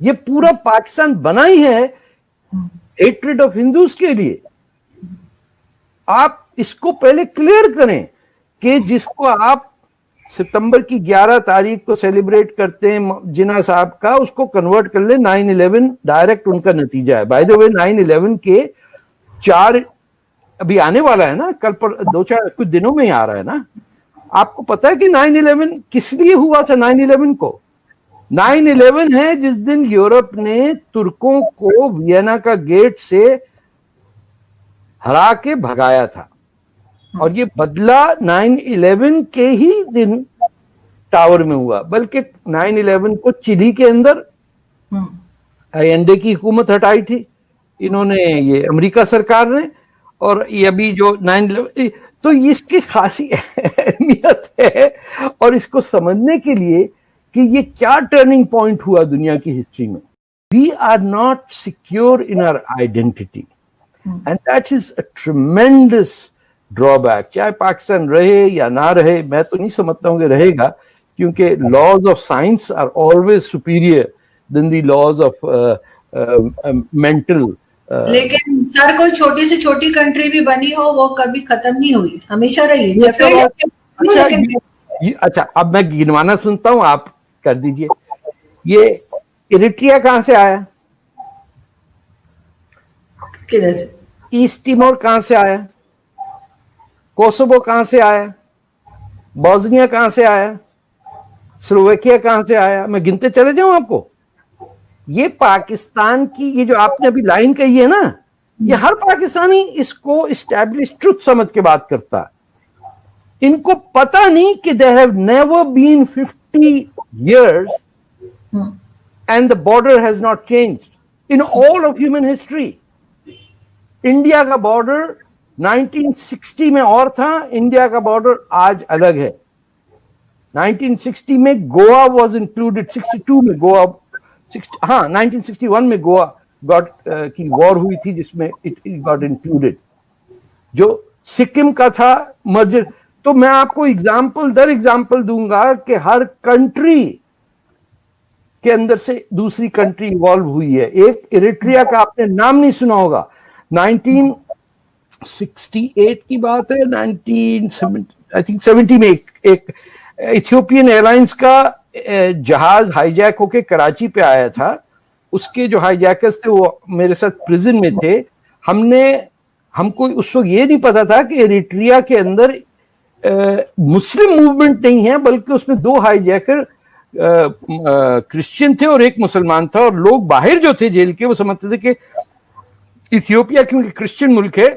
ये पूरा पाकिस्तान बना ही है हेट्रेड ऑफ हिंदूज के लिए। आप इसको पहले क्लियर करें कि जिसको आप सितंबर की 11 तारीख को सेलिब्रेट करते हैं जिन्ना साहब का, उसको कन्वर्ट कर ले 9/11 डायरेक्ट उनका नतीजा है। बाय द वे 9/11 के 4 अभी आने वाला है ना, कल पर 2-4 कुछ दिनों में ही आ रहा है ना। आपको पता है कि 9/11 किस लिए हुआ था? 9/11 को 9/11 है जिस दिन यूरोप ने तुर्कों को वियना का गेट से हरा के भगाया था, और ये बदला 9/11 के ही दिन टावर में हुआ। बल्कि 9/11 को चिली के अंदर आईएनडे की हुकूमत हटाई थी इन्होंने, ये अमेरिका सरकार ने। और ये अभी जो 9/11, तो इसकी खासी अहमियत है। और इसको समझने के लिए कि ये क्या टर्निंग पॉइंट हुआ दुनिया की हिस्ट्री में। We are not secure in our identity and that is a tremendous drawback. चाहे पाकिस्तान रहे या ना रहे, मैं तो नहीं समझता हूँ कि रहेगा, क्योंकि laws of science are always superior than the laws of mental. लेकिन सर कोई छोटी से छोटी कंट्री भी बनी हो वो कभी खत्म नहीं हुई, हमेशा रही है। अच्छा, अब मैं गिनवाना सुनता हूँ, आप कर दीजिए। ये इरिट्रिया कहां से आया? किधर से? ईस्ट तिमोर कहां से आया? कोसोवो कहां से आया? बॉस्निया कहां से आया? स्लोवेकिया कहां से आया? मैं गिनते चले जाऊं आपको। ये पाकिस्तान की, ये जो आपने अभी लाइन कही है ना, ये हर पाकिस्तानी इसको एस्टैब्लिश ट्रुथ समझ के बात करता है। इनको पता नहीं कि there have never been 50 years and the border has not changed in all of human history. India का बॉर्डर 1960 में और था, इंडिया का बॉर्डर आज अलग है। 1960 में गोवा वॉज इंक्लूडेड, 62 में गोवा, 1961 में गोवा गॉट की वॉर हुई थी जिसमें इट गॉट इंक्लूडेड। जो सिक्किम का था मर्जर। तो मैं आपको एग्जाम्पल दर एग्जाम्पल दूंगा कि हर कंट्री के अंदर से दूसरी कंट्री इवॉल्व हुई है। एक इरिट्रिया का आपने नाम नहीं सुना होगा, 1968 की बात है, 1970 में एक इथियोपियन एयरलाइंस का जहाज हाईजैक होके कराची पे आया था। उसके जो हाईजैकर्स थे वो मेरे साथ प्रिजन में थे। हमको उस वक्त ये नहीं पता था कि इरिट्रिया के अंदर मुस्लिम मूवमेंट नहीं है, बल्कि उसमें 2 हाईजैकर क्रिश्चियन थे और एक मुसलमान था। और लोग बाहर जो थे जेल के, वो समझते थे कि इथियोपिया क्योंकि क्रिश्चियन मुल्क है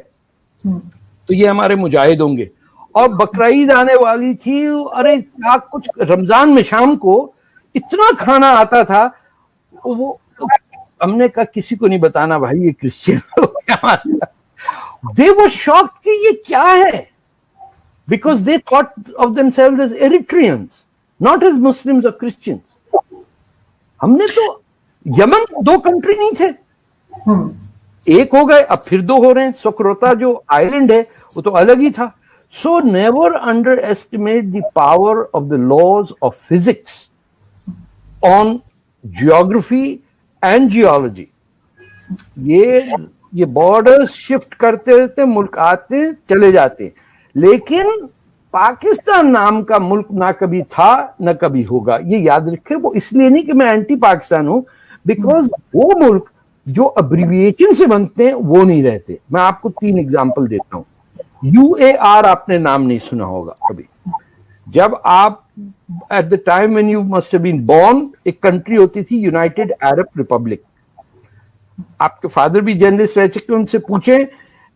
तो ये हमारे मुजाहिद होंगे। और बकरीद आने वाली थी, अरे क्या कुछ, रमजान में शाम को इतना खाना आता था, वो हमने कहा किसी को नहीं बताना भाई ये क्रिश्चियन लोग। दे वर शॉक्ड कि ये क्या है, because they thought of themselves as Eritreans, not as Muslims और क्रिश्चियंस। हमने तो, यमन 2 कंट्री नहीं थे, एक हो गए, अब फिर 2 हो रहे हैं। सोक्रोता जो आइलैंड है वो तो अलग ही था। So never underestimate the power of the laws of physics on geography and geology. ये बॉर्डर्स शिफ्ट करते रहते, मुल्क आते चले जाते, लेकिन पाकिस्तान नाम का मुल्क ना कभी था ना कभी होगा। ये याद रखे। वो इसलिए नहीं कि मैं एंटी पाकिस्तान हूं, बिकॉज वो मुल्क जो अब्रिविएशन से बनते हैं वो नहीं रहते। मैं आपको 3 एग्जांपल देता हूं। UAR आपने नाम नहीं सुना होगा कभी। जब आप at the time when you must have been born, एक कंट्री होती थी यूनाइटेड अरब रिपब्लिक। आपके फादर भी जर्नलिस्ट रह चुके, उनसे पूछें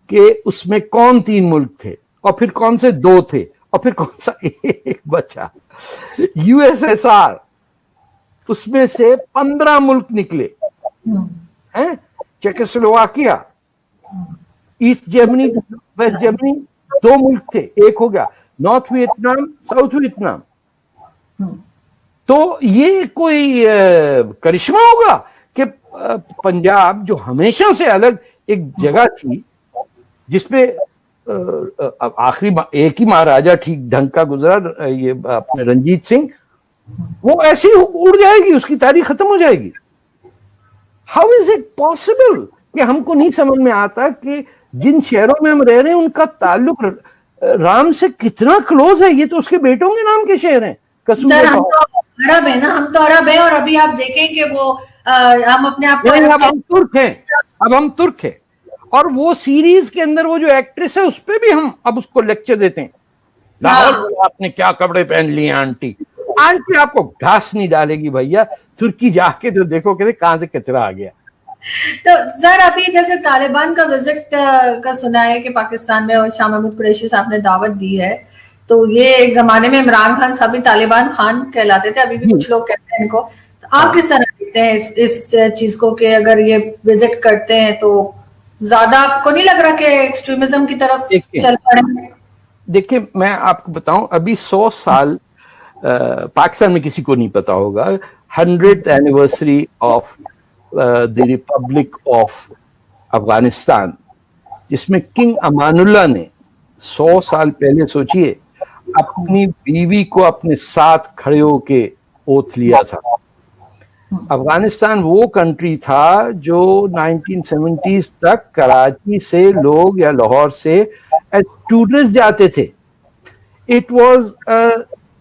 कि उसमें कौन 3 मुल्क थे और फिर कौन से 2 थे और फिर कौन सा 1 बचा। USSR, उसमें से 15 मुल्क निकले हैं। Czechoslovakia, East Germany, West Germany, 2 मुल्क थे, 1 हो गया। North Vietnam, South Vietnam. तो ये कोई करिश्मा होगा कि पंजाब जो हमेशा से अलग एक जगह थी, जिसपे आखिरी एक ही महाराजा ठीक ढंग का गुजरा, ये अपने रंजीत सिंह, वो ऐसी उड़ जाएगी, उसकी तारीख खत्म हो जाएगी। हाउ इज इट पॉसिबल कि हमको नहीं समझ में आता कि जिन शहरों में हम रह रहे हैं उनका ताल्लुक राम से कितना क्लोज है। ये तो उसके बेटों के नाम के शहर हैं। सर हम तो अरब है ना, हम तो अरब है, और अभी आप देखें कि वो हम अपने आप को अब हम तुर्क हैं, अब हम तुर्क हैं। और वो सीरीज के अंदर वो जो एक्ट्रेस है उस पर भी हम अब उसको लेक्चर देते हैं, लाहौर में आपने क्या कपड़े पहन लिए आंटी। आंटी आपको घास नहीं डालेगी भैया, तुर्की जाके तो देखो कहते कहां से कचरा आ गया। तो सर अभी जैसे तालिबान का विजिट का सुना है कि पाकिस्तान में, और शाह महमूद कुरैशी साहब ने दावत दी है, तो ये एक जमाने में इमरान खान साहब भी तालिबान खान कहलाते थे, अभी भी कुछ लोग कहते हैं इनको। तो आप किस तरह देखते हैं इस चीज को कि अगर ये विजिट करते हैं तो ज्यादा आपको नहीं लग रहा कि एक्सट्रीमिज्म की तरफ चल पड़े? देखिए मैं आपको बताऊं, अभी 100 साल पाकिस्तान में किसी को नहीं पता होगा 100th anniversary of the Republic of Afghanistan, जिसमें किंग अमानुल्लाह ने 100 साल पहले, सोचिए, अपनी बीवी को अपने साथ खड़े होके ओथ लिया था। अफगानिस्तान वो कंट्री था जो 1970s तक कराची से लोग या लाहौर से एज टूरिस्ट जाते थे। It was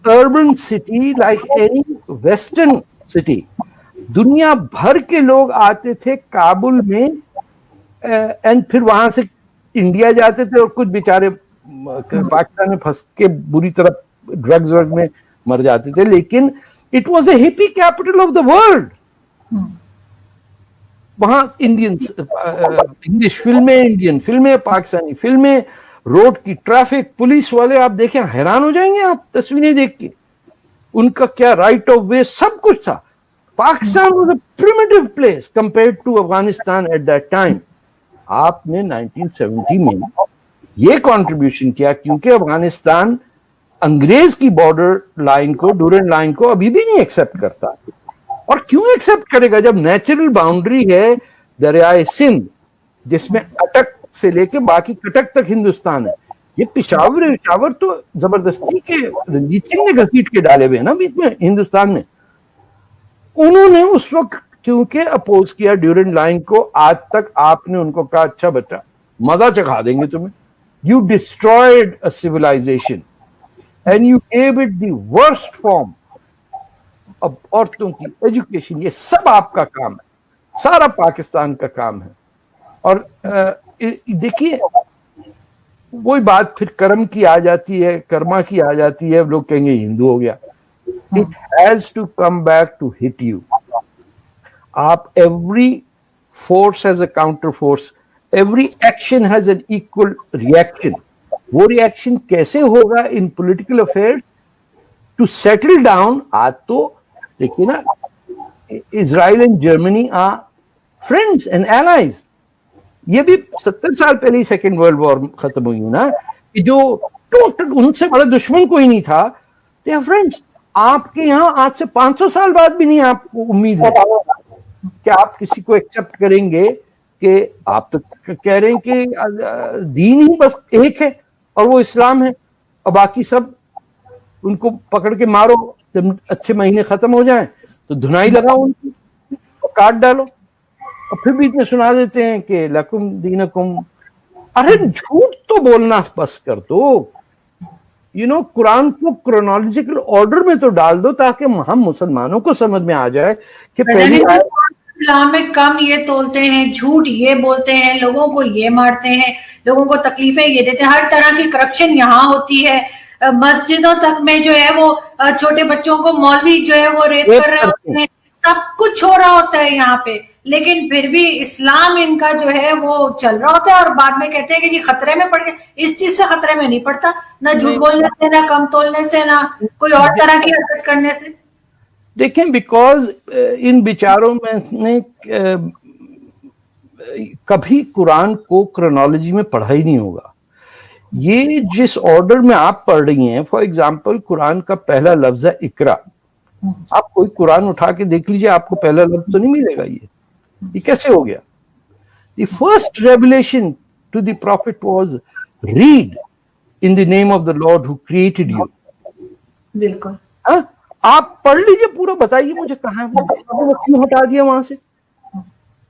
urban city like any western city. दुनिया भर के लोग आते थे काबुल में, एंड फिर वहां से इंडिया जाते थे, और कुछ बेचारे पाकिस्तान में फंस के बुरी तरह ड्रग्स वर्ग में मर जाते थे। लेकिन it was the hippie capital of the world. वहां इंग्लिश फिल्में, इंडियन फिल्में, पाकिस्तानी फिल्में, रोड की ट्रैफिक, पुलिस वाले, आप देखें हैरान हो जाएंगे आप तस्वीरें देख के। उनका क्या राइट ऑफ वे, सब कुछ था। Pakistan was a primitive place compared to Afghanistan at that time. आपने 1970 में ये कंट्रीब्यूशन किया क्योंकि अफगानिस्तान अंग्रेज की बॉर्डर लाइन को, डूरेंट लाइन को अभी भी नहीं एक्सेप्ट करता। और क्यों एक्सेप्ट करेगा जब नेचुरल बाउंड्री है दरियाए सिंध, जिसमें अटक से लेके बाकी कटक तक हिंदुस्तान है। ये पिशावर तो जबरदस्ती के रंजीत सिंह ने घसीट के डाले हुए हैं ना बीच में हिंदुस्तान में। उन्होंने उस वक्त क्योंकि अपोज किया ड्यूरेंट लाइन को, आज तक आपने उनको कहा अच्छा बच्चा मजा चखा देंगे तुम्हें। You destroyed a civilisation and you gave it the worst form. अब औरतों की एजुकेशन, ये सब आपका काम है, सारा पाकिस्तान का काम है। और देखिए वही बात फिर कर्म की आ जाती है, कर्मा की आ जाती है, लोग कहेंगे हिंदू हो गया। It has to come back to hit you. आप every force has a counter force, every action has an equal reaction. वो रिएक्शन कैसे होगा in political affairs to settle down? आज तो देखिए ना, Israel and Germany are friends and allies. ये भी 70 साल पहले ही सेकेंड वर्ल्ड वॉर खत्म हुई ना, कि जो टोटल उनसे बड़ा दुश्मन कोई नहीं था। They are friends. आपके यहाँ आज से 500 साल बाद भी नहीं आपको उम्मीद है कि आप किसी को एक्सेप्ट करेंगे कि आप तो कह रहे हैं कि दीन ही बस एक है और वो इस्लाम है, और बाकी सब उनको पकड़ के मारो, जब अच्छे महीने खत्म हो जाएं तो धुनाई लगाओ उनकी और काट डालो, और फिर बीच में सुना देते हैं कि लकुम दीनकुम। अरे झूठ तो बोलना बस कर दो। कुरान को क्रोनोलॉजिकल ऑर्डर में तो डाल दो ताकि हम मुसलमानों को समझ में आ जाए कि पहली इस्लाम में कम ये तोलते हैं, झूठ ये बोलते हैं, लोगों को ये मारते हैं, लोगों को तकलीफें ये देते हैं, हर तरह की करप्शन यहाँ होती है। मस्जिदों तक में जो है वो छोटे बच्चों को मौलवी जो है वो रेप कर रहे होते हैं, सब कुछ हो रहा होता है यहाँ पे, लेकिन फिर भी इस्लाम इनका जो है वो चल रहा होता है, और बाद में कहते हैं कि जी खतरे में पड़ गए। इस चीज से खतरे में नहीं पड़ता, ना झूठ बोलने से, ना कम तोलने से, ना कोई और तरह की हरकत करने से। देखें, बिकॉज इन विचारों में ने कभी कुरान को क्रोनोलॉजी में पढ़ा ही नहीं होगा। ये जिस ऑर्डर में आप पढ़ रही हैं, फॉर एग्जाम्पल कुरान का पहला लफ्ज है इकरा। आप कोई कुरान उठा के देख लीजिए, आपको पहला लफ्ज तो नहीं मिलेगा। ये कैसे हो गया? The first revelation to the prophet was read in the name of the Lord who created you. बिल्कुल। आप पढ़ लीजिए पूरा, बताइए मुझे कहाँ है, क्यों हटा दिया वहां से?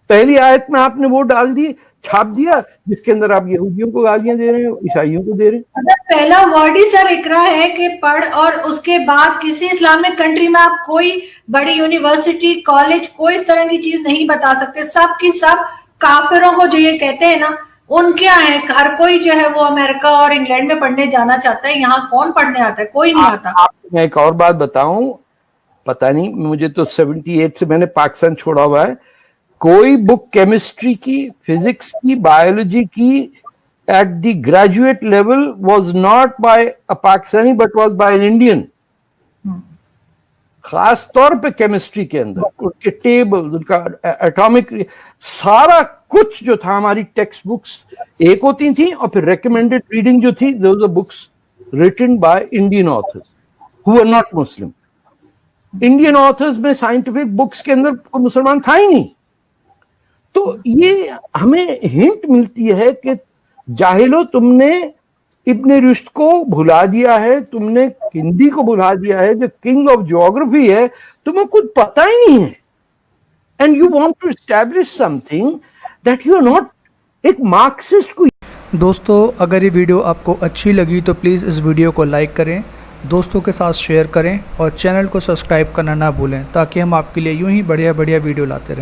पहली आयत में आपने वो डाल दी, छाप दिया, जिसके अंदर आप यहूदियों को गालियां दे रहे हैं, ईसाइयों को दे रहे हैं। अगर पहला वर्ड ही सर इकरा है कि पढ़, और उसके बाद किसी इस्लामिक कंट्री में आप कोई बड़ी यूनिवर्सिटी, कॉलेज, कोई इस तरह की चीज नहीं बता सकते। सब की सब काफिरों को जो ये कहते हैं ना, उनके यहाँ है। हर कोई जो है वो अमेरिका और इंग्लैंड में पढ़ने जाना चाहता है, यहाँ कौन पढ़ने आता है? कोई नहीं आता। आपको मैं एक और बात बताऊं, पता नहीं, मुझे तो 78 से मैंने पाकिस्तान छोड़ा हुआ है, कोई बुक केमिस्ट्री की, फिजिक्स की, बायोलॉजी की at the graduate level was not by a Pakistani but was by an Indian. खास तौर पे केमिस्ट्री के अंदर उनके टेबल, उनका एटॉमिक, सारा कुछ जो था, हमारी टेक्स्ट बुक्स एक होती थी और फिर रिकमेंडेड रीडिंग जो थी, those are books written by Indian authors who are not Muslim. Indian authors में साइंटिफिक बुक्स के अंदर कोई मुसलमान था ही नहीं। तो ये हमें हिंट मिलती है कि जाहिलो, तुमने इब्ने रुश्द को भुला दिया है, तुमने हिंदी को भुला दिया है, जो किंग ऑफ ज्योग्राफी है, तुम्हें कुछ पता ही नहीं है। And you want to establish something that you are not, एक मार्क्सिस्ट को। दोस्तों, अगर ये वीडियो आपको अच्छी लगी तो प्लीज़ इस वीडियो को लाइक करें, दोस्तों के साथ शेयर करें और चैनल को सब्सक्राइब करना ना भूलें, ताकि हम आपके लिए यूं ही बढ़िया बढ़िया वीडियो लाते रहें।